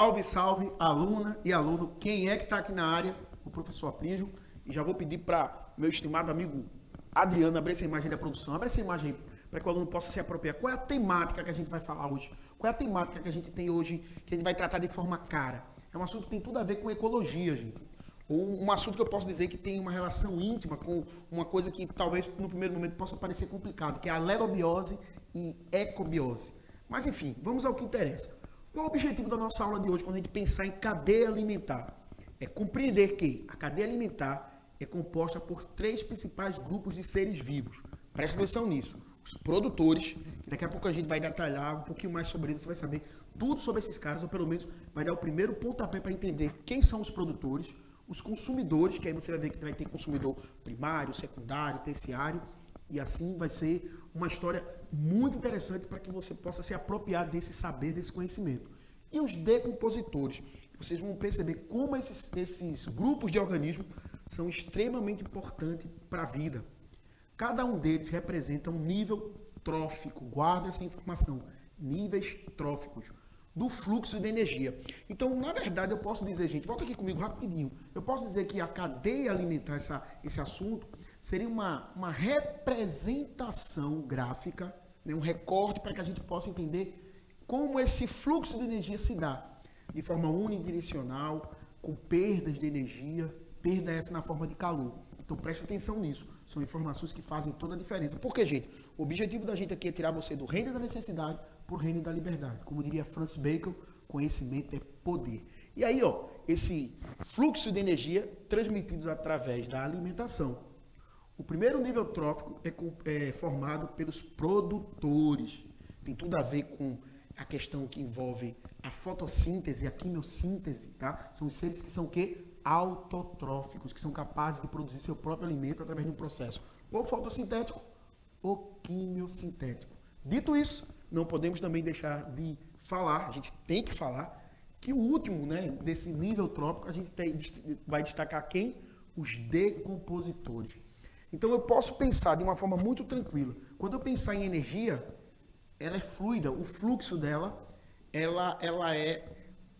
Salve, salve, aluna e aluno. Quem é que está aqui na área? O professor Aprígio. E já vou pedir para meu estimado amigo Adriano abrir essa imagem da produção. Abre essa imagem aí, para que o aluno possa se apropriar. Qual é a temática que a gente vai falar hoje? Qual é a temática que a gente tem hoje, que a gente vai tratar de forma cara? É um assunto que tem tudo a ver com ecologia, gente. Ou um assunto que eu posso dizer que tem uma relação íntima com uma coisa que talvez no primeiro momento possa parecer complicado, que é a alerobiose e ecobiose. Mas enfim, vamos ao que interessa. Qual é o objetivo da nossa aula de hoje quando a gente pensar em cadeia alimentar? É compreender que a cadeia alimentar é composta por 3 principais grupos de seres vivos. Presta atenção nisso. Os produtores, que daqui a pouco a gente vai detalhar um pouquinho mais sobre isso, você vai saber tudo sobre esses caras, ou pelo menos vai dar o primeiro pontapé para entender quem são os produtores, os consumidores, que aí você vai ver que vai ter consumidor primário, secundário, terciário, e assim vai ser uma história muito interessante para que você possa se apropriar desse saber, desse conhecimento. E os decompositores, vocês vão perceber como esses grupos de organismos são extremamente importantes para a vida. Cada um deles representa um nível trófico, guarda essa informação, níveis tróficos do fluxo de energia. Então, na verdade, eu posso dizer, gente, volta aqui comigo rapidinho, eu posso dizer que a cadeia alimentar, esse assunto, seria uma representação gráfica, né, um recorte para que a gente possa entender como esse fluxo de energia se dá de forma unidirecional, com perdas de energia, perda essa na forma de calor. Então preste atenção nisso, são informações que fazem toda a diferença. Por quê, gente? O objetivo da gente aqui é tirar você do reino da necessidade para o reino da liberdade. Como diria Francis Bacon, conhecimento é poder. E aí, ó, esse fluxo de energia transmitido através da alimentação. O primeiro nível trófico é formado pelos produtores. Tem tudo a ver com a questão que envolve a fotossíntese, a quimiossíntese, tá? São os seres que são o quê? Autotróficos, que são capazes de produzir seu próprio alimento através de um processo ou fotossintético ou quimiosintético. Dito isso, não podemos também deixar de falar, a gente tem que falar, que o último, né, desse nível trófico, a gente vai destacar quem? Os decompositores. Então eu posso pensar de uma forma muito tranquila. Quando eu pensar em energia, ela é fluida, o fluxo dela, ela é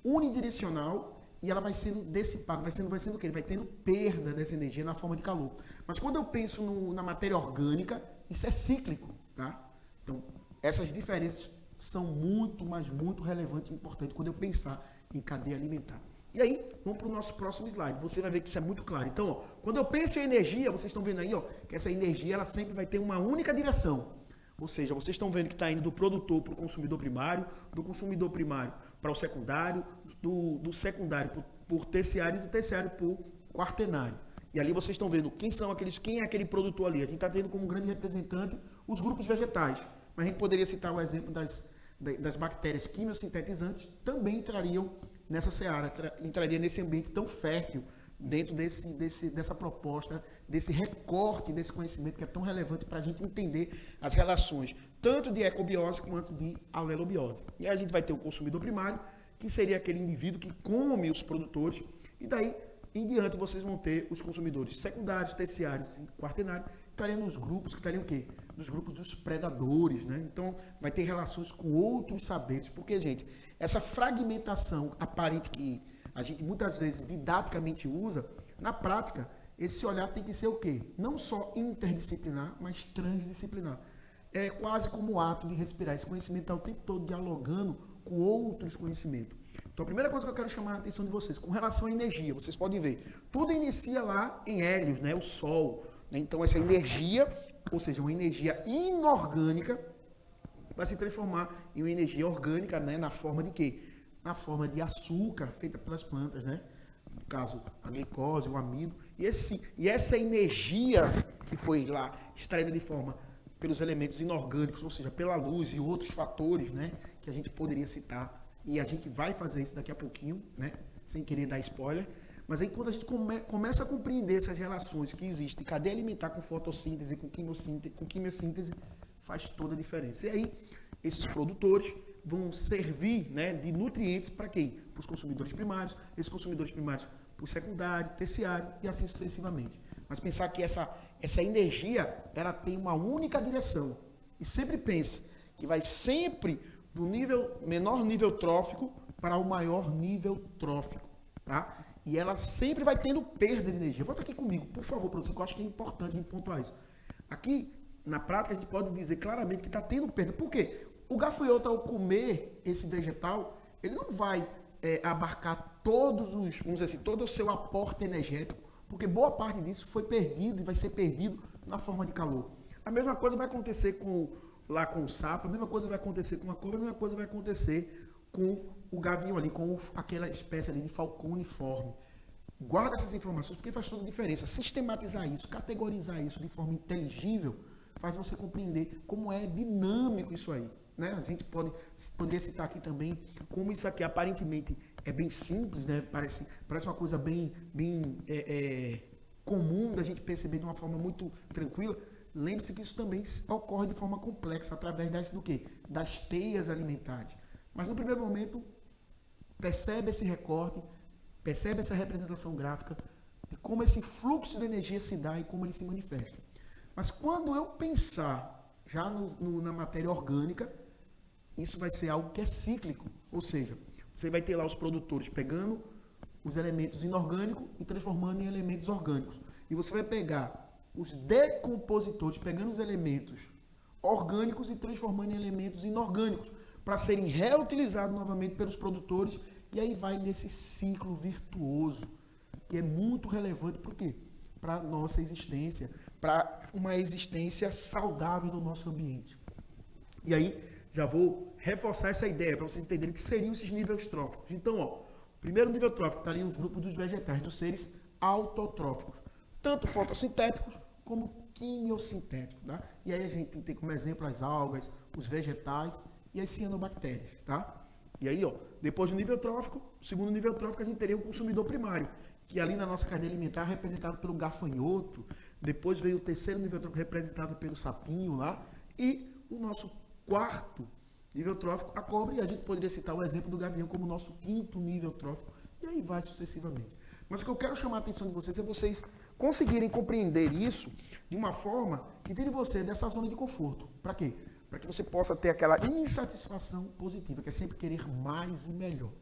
unidirecional e ela vai sendo dissipada, vai sendo o quê? Vai tendo perda dessa energia na forma de calor. Mas quando eu penso na matéria orgânica, isso é cíclico, tá? Então, essas diferenças são muito, mas muito relevantes e importantes quando eu pensar em cadeia alimentar. E aí, vamos para o nosso próximo slide. Você vai ver que isso é muito claro. Então, ó, quando eu penso em energia, vocês estão vendo aí, ó, que essa energia ela sempre vai ter uma única direção. Ou seja, vocês estão vendo que está indo do produtor para o consumidor primário, do consumidor primário para o secundário, do secundário por terciário e do terciário por quaternário. E ali vocês estão vendo quem é aquele produtor ali. A gente está tendo como grande representante os grupos vegetais. Mas a gente poderia citar o exemplo das bactérias quimiosintetizantes, também entrariam nessa seara, entraria nesse ambiente tão fértil, dentro dessa proposta, desse recorte, desse conhecimento que é tão relevante para a gente entender as relações, tanto de ecobiose quanto de alelobiose. E aí a gente vai ter o consumidor primário, que seria aquele indivíduo que come os produtores, e daí em diante vocês vão ter os consumidores secundários, terciários e quaternários, que estariam nos grupos, que estariam o quê? Nos grupos dos predadores, né? Então vai ter relações com outros saberes, porque, gente, essa fragmentação aparente que a gente muitas vezes didaticamente usa, na prática, esse olhar tem que ser o quê? Não só interdisciplinar, mas transdisciplinar. É quase como o ato de respirar. Esse conhecimento está o tempo todo dialogando com outros conhecimentos. Então, a primeira coisa que eu quero chamar a atenção de vocês, com relação à energia, vocês podem ver, tudo inicia lá em Hélios, né? O Sol. Né? Então, essa energia, ou seja, uma energia inorgânica, vai se transformar em uma energia orgânica, né? Na forma de quê? Na forma de açúcar feita pelas plantas, né? No caso, a glicose, o amido. E essa energia que foi lá extraída de forma pelos elementos inorgânicos, ou seja, pela luz e outros fatores, né? Que a gente poderia citar. E a gente vai fazer isso daqui a pouquinho, né? Sem querer dar spoiler. Mas aí quando a gente começa a compreender essas relações que existem, cadeia alimentar com fotossíntese, com quimiossíntese, faz toda a diferença. E aí, esses produtores vão servir, né, de nutrientes para quem? Para os consumidores primários, esses consumidores primários para o secundário, terciário e assim sucessivamente. Mas pensar que essa energia, ela tem uma única direção. E sempre pense que vai sempre do menor nível trófico para o maior nível trófico, tá? E ela sempre vai tendo perda de energia. Volta aqui comigo, por favor, produção, que eu acho que é importante a gente pontuar isso. Aqui, na prática, a gente pode dizer claramente que está tendo perda. Por quê? O gafanhoto, ao comer esse vegetal, ele não vai abarcar todos os, vamos dizer assim, todo o seu aporte energético, porque boa parte disso foi perdido e vai ser perdido na forma de calor. A mesma coisa vai acontecer com o sapo, a mesma coisa vai acontecer com a cobra, a mesma coisa vai acontecer com o gavião ali, com aquela espécie ali de falcão uniforme. Guarda essas informações porque faz toda a diferença. Sistematizar isso, categorizar isso de forma inteligível, faz você compreender como é dinâmico isso aí. Né? A gente poderia citar aqui também como isso aqui aparentemente é bem simples, né? Parece uma coisa bem comum da gente perceber de uma forma muito tranquila. Lembre-se que isso também ocorre de forma complexa através das teias alimentares. Mas no primeiro momento, percebe esse recorte, percebe essa representação gráfica de como esse fluxo de energia se dá e como ele se manifesta. Mas quando eu pensar já na matéria orgânica, isso vai ser algo que é cíclico, ou seja, você vai ter lá os produtores pegando os elementos inorgânicos e transformando em elementos orgânicos. E você vai pegar os decompositores pegando os elementos orgânicos e transformando em elementos inorgânicos para serem reutilizados novamente pelos produtores, e aí vai nesse ciclo virtuoso, que é muito relevante para o quê? Para a nossa existência, para uma existência saudável do nosso ambiente. E aí, já vou reforçar essa ideia para vocês entenderem que seriam esses níveis tróficos. Então, o primeiro nível trófico está ali nos grupos dos vegetais, dos seres autotróficos, tanto fotossintéticos como quimiosintéticos. Tá? E aí a gente tem como exemplo as algas, os vegetais e as cianobactérias. Tá? E aí, depois do nível trófico, o segundo nível trófico, a gente teria o consumidor primário, que ali na nossa cadeia alimentar é representado pelo gafanhoto. Depois veio o terceiro nível trófico, representado pelo sapinho lá, e o nosso quarto nível trófico, a cobra, e a gente poderia citar o exemplo do gavião como nosso quinto nível trófico, e aí vai sucessivamente. Mas o que eu quero chamar a atenção de vocês é vocês conseguirem compreender isso de uma forma que tire você dessa zona de conforto. Para quê? Para que você possa ter aquela insatisfação positiva, que é sempre querer mais e melhor.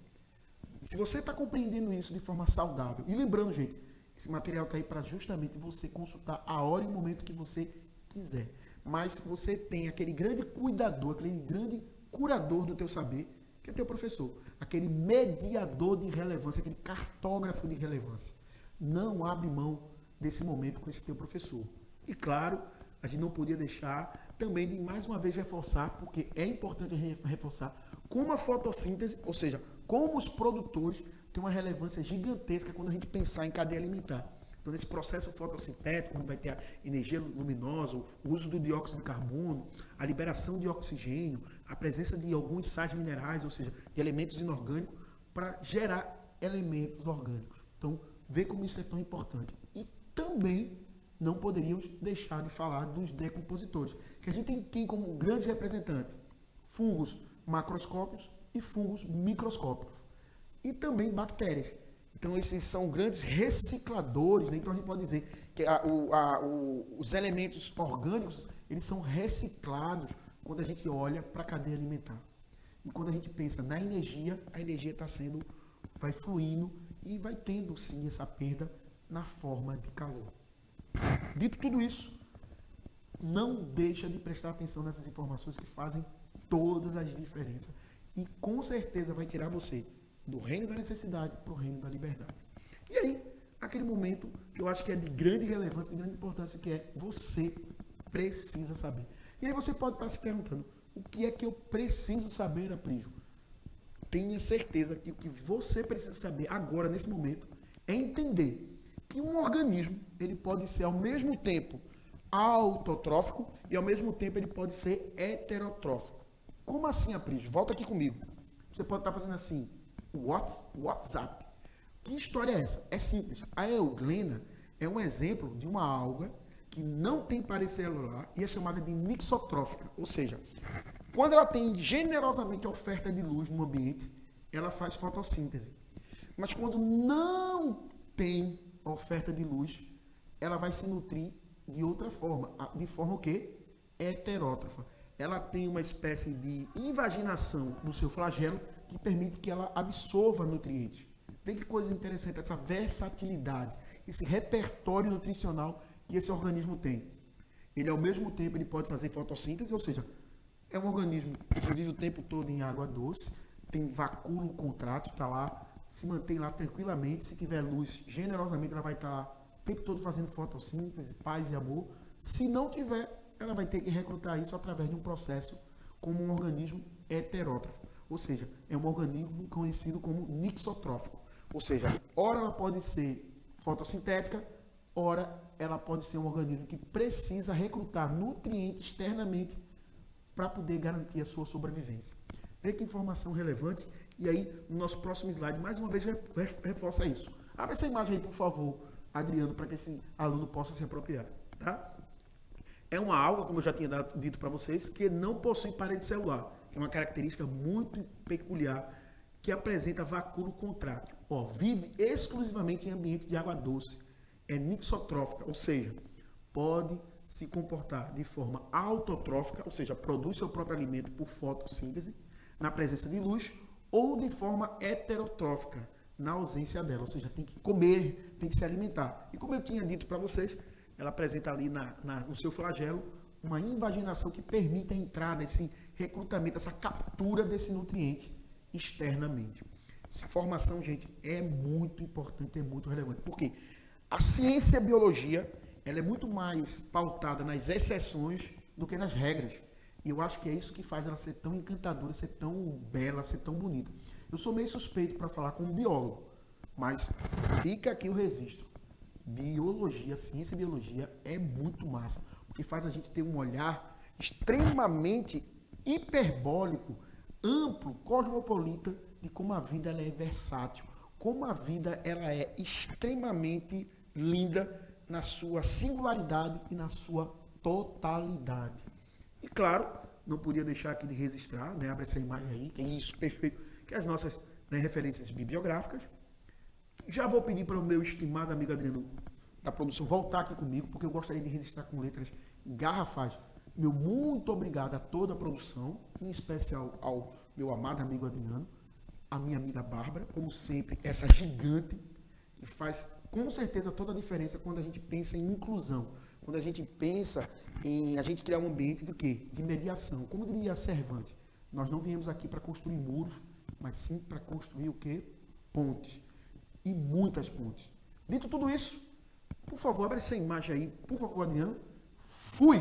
E se você está compreendendo isso de forma saudável, e lembrando, gente, esse material está aí para justamente você consultar a hora e o momento que você quiser. Mas você tem aquele grande cuidador, aquele grande curador do teu saber, que é teu professor. Aquele mediador de relevância, aquele cartógrafo de relevância. Não abre mão desse momento com esse teu professor. E claro, a gente não podia deixar também de mais uma vez reforçar, porque é importante reforçar, como a fotossíntese, ou seja, como os produtores têm uma relevância gigantesca quando a gente pensar em cadeia alimentar. Então, nesse processo fotossintético, onde vai ter a energia luminosa, o uso do dióxido de carbono, a liberação de oxigênio, a presença de alguns sais minerais, ou seja, de elementos inorgânicos, para gerar elementos orgânicos. Então, vê como isso é tão importante. E também não poderíamos deixar de falar dos decompositores, que a gente tem quem como grandes representantes? Fungos macroscópicos e fungos microscópicos. E também bactérias. Então, esses são grandes recicladores, né? Então, a gente pode dizer que os elementos orgânicos, eles são reciclados quando a gente olha para a cadeia alimentar. E quando a gente pensa na energia, a energia vai fluindo e vai tendo, sim, essa perda na forma de calor. Dito tudo isso, não deixa de prestar atenção nessas informações que fazem todas as diferenças. E, com certeza, vai tirar você do reino da necessidade para o reino da liberdade. E aí, aquele momento que eu acho que é de grande relevância, de grande importância, que é você precisa saber. E aí você pode estar se perguntando, o que é que eu preciso saber, Aprígio? Tenha certeza que o que você precisa saber agora, nesse momento, é entender que um organismo, ele pode ser ao mesmo tempo autotrófico e ao mesmo tempo ele pode ser heterotrófico. Como assim, Aprígio? Volta aqui comigo. Você pode estar fazendo assim, WhatsApp. Que história é essa? É simples. A euglena é um exemplo de uma alga que não tem parede celular e é chamada de nixotrófica. Ou seja, quando ela tem generosamente oferta de luz no ambiente, ela faz fotossíntese. Mas quando não tem oferta de luz, ela vai se nutrir de outra forma. De forma o quê? Heterótrofa. ela tem uma espécie de invaginação no seu flagelo que permite que ela absorva nutrientes. Vê que coisa interessante, essa versatilidade, esse repertório nutricional que esse organismo tem. Ele, ao mesmo tempo, ele pode fazer fotossíntese, ou seja, é um organismo que vive o tempo todo em água doce, tem vacúolo contrátil, está lá, se mantém lá tranquilamente. Se tiver luz, generosamente ela vai estar lá o tempo todo fazendo fotossíntese, paz e amor. Se não tiver, ela vai ter que recrutar isso através de um processo como um organismo heterótrofo. Ou seja, é um organismo conhecido como nixotrófico. Ou seja, ora ela pode ser fotossintética, ora ela pode ser um organismo que precisa recrutar nutrientes externamente para poder garantir a sua sobrevivência. Vê que informação relevante. E aí, no nosso próximo slide, mais uma vez, reforça isso. Abre essa imagem aí, por favor, Adriano, para que esse aluno possa se apropriar. Tá? É uma alga, como eu já tinha dito para vocês, que não possui parede celular, que é uma característica muito peculiar, que apresenta vacúolo contrátil. Ó, vive exclusivamente em ambiente de água doce. É nixotrófica, ou seja, pode se comportar de forma autotrófica, ou seja, produz seu próprio alimento por fotossíntese, na presença de luz, ou de forma heterotrófica, na ausência dela, ou seja, tem que comer, tem que se alimentar. E como eu tinha dito para vocês, ela apresenta ali no seu flagelo uma invaginação que permite a entrada, esse recrutamento, essa captura desse nutriente externamente. Essa informação, gente, é muito importante, é muito relevante. Por quê? A ciência e a biologia, ela é muito mais pautada nas exceções do que nas regras. E eu acho que é isso que faz ela ser tão encantadora, ser tão bela, ser tão bonita. Eu sou meio suspeito para falar como biólogo, mas fica aqui o registro. Biologia, ciência e biologia é muito massa, porque faz a gente ter um olhar extremamente hiperbólico, amplo, cosmopolita, de como a vida ela é versátil, como a vida ela é extremamente linda na sua singularidade e na sua totalidade. E claro, não podia deixar aqui de registrar, né? Abre essa imagem aí, que é isso, perfeito, que é as nossas, né, referências bibliográficas. Já vou pedir para o meu estimado amigo Adriano da produção voltar aqui comigo, porque eu gostaria de registrar com letras garrafais. Meu muito obrigado a toda a produção, em especial ao meu amado amigo Adriano, a minha amiga Bárbara, como sempre, essa gigante que faz com certeza toda a diferença quando a gente pensa em inclusão, quando a gente pensa em a gente criar um ambiente de quê? De mediação. Como diria Cervantes, nós não viemos aqui para construir muros, mas sim para construir o quê? Pontes. E muitas pontes. Dito tudo isso, por favor, abre essa imagem aí, por favor, Adriano. Fui!